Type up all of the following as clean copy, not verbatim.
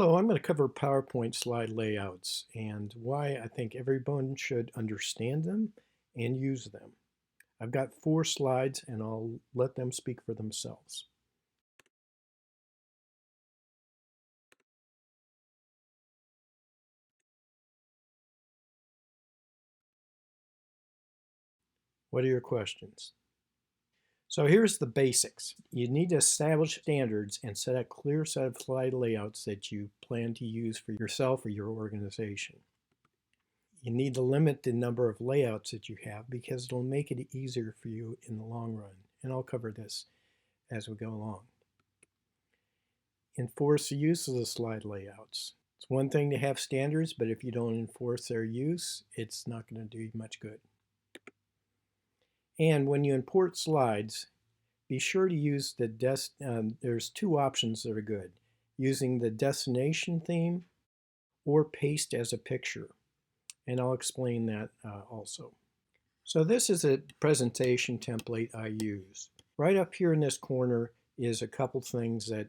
Hello, I'm going to cover PowerPoint slide layouts and why I think everyone should understand them and use them. I've got 4 slides and I'll let them speak for themselves. What are your questions? So here's the basics. You need to establish standards and set a clear set of slide layouts that you plan to use for yourself or your organization. You need to limit the number of layouts that you have because it'll make it easier for you in the long run. And I'll cover this as we go along. Enforce the use of the slide layouts. It's one thing to have standards, but if you don't enforce their use, it's not going to do much good. And when you import slides, be sure to use there's 2 options that are good. Using the destination theme or paste as a picture. And I'll explain that also. So this is a presentation template I use. Right up here in this corner is a couple things that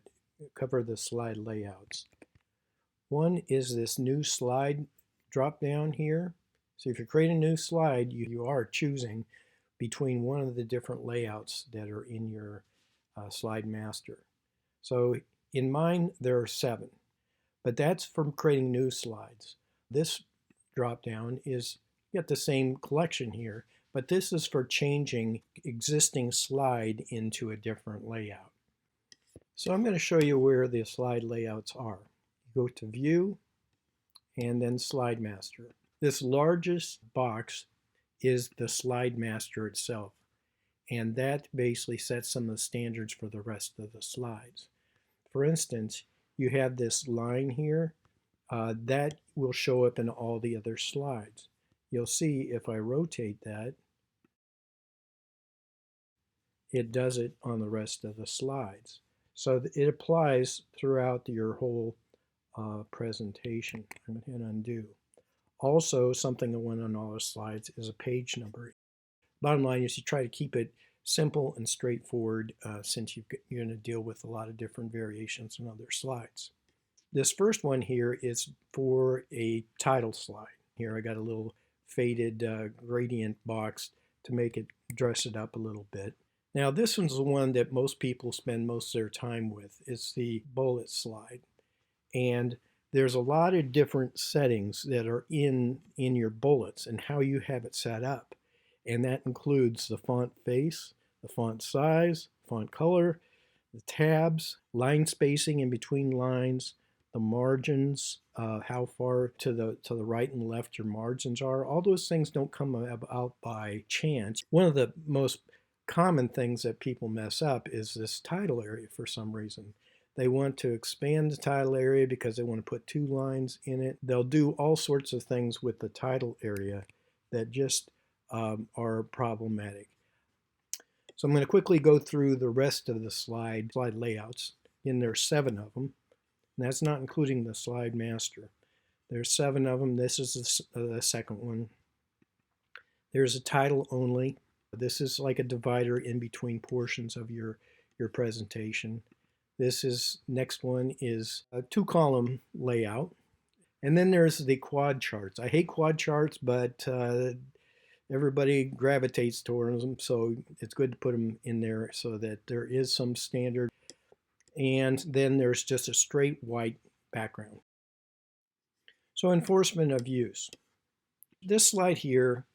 cover the slide layouts. One is this new slide drop down here. So if you create a new slide, you are choosing between one of the different layouts that are in your slide master. So in mine, there are 7, but that's from creating new slides. This drop down is you got the same collection here, but this is for changing existing slide into a different layout. So I'm going to show you where the slide layouts are. You go to View and then Slide Master. This largest box is the slide master itself, and that basically sets some of the standards for the rest of the slides. For instance, you have this line here that will show up in all the other slides. You'll see if I rotate that, it does it on the rest of the slides. So it applies throughout your whole presentation. I'm going to hit undo. Also, something that went on all the slides is a page number. Bottom line is you try to keep it simple and straightforward since you're going to deal with a lot of different variations on other slides. This first one here is for a title slide. Here I got a little faded gradient box to make it dress it up a little bit. Now this one's the one that most people spend most of their time with. It's the bullet slide. And there's a lot of different settings that are in your bullets and how you have it set up. And that includes the font face, the font size, font color, the tabs, line spacing in between lines, the margins, how far to the right and left your margins are. All those things don't come about by chance. One of the most common things that people mess up is this title area for some reason. They want to expand the title area because they want to put 2 lines in it. They'll do all sorts of things with the title area that just are problematic. So I'm going to quickly go through the rest of the slide layouts. And there's 7 of them. And that's not including the slide master. There's 7 of them. This is the second one. There's a title only. This is like a divider in between portions of your presentation. Next one is a 2-column layout. And then there's the quad charts. I hate quad charts, but everybody gravitates towards them, so it's good to put them in there so that there is some standard. And then there's just a straight white background. So enforcement of use. This slide here,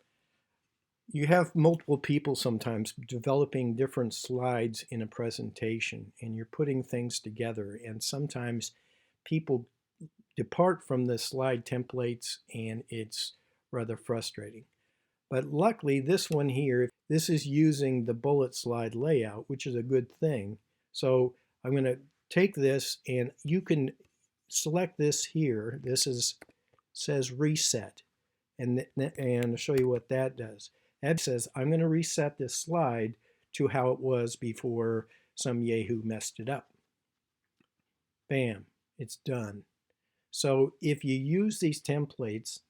you have multiple people sometimes developing different slides in a presentation, and you're putting things together, and sometimes people depart from the slide templates and it's rather frustrating. But luckily this one here, this is using the bullet slide layout, which is a good thing. So I'm going to take this and you can select this here. This says reset, and I'll show you what that does. That says I'm going to reset this slide to how it was before some Yahoo messed it up. Bam, it's done. So if you use these templates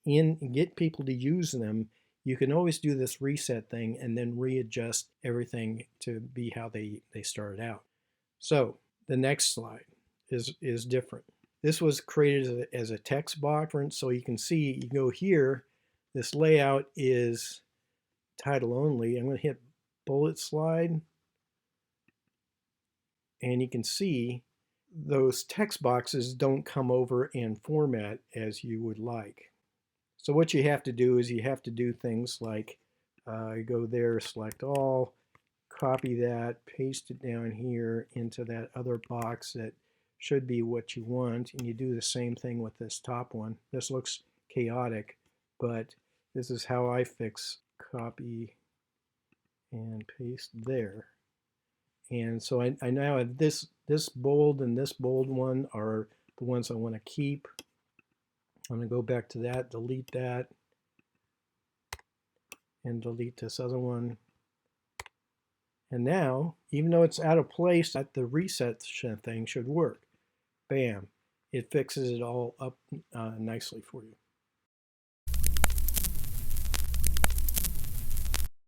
and get people to use them, you can always do this reset thing and then readjust everything to be how they started out. So the next slide is different. This was created as a text box, so you can see, you go here, this layout is title only. I'm going to hit bullet slide, and you can see those text boxes don't come over in format as you would like. So what you have to do is you have to do things like go there, select all, copy that, paste it down here into that other box that should be what you want, and you do the same thing with this top one. This looks chaotic, but this is how I fix copy and paste there. And so I now have this bold and this bold one are the ones I want to keep. I'm going to go back to that, delete that, and delete this other one. And now, even though it's out of place, the reset thing should work. Bam. It fixes it all up nicely for you.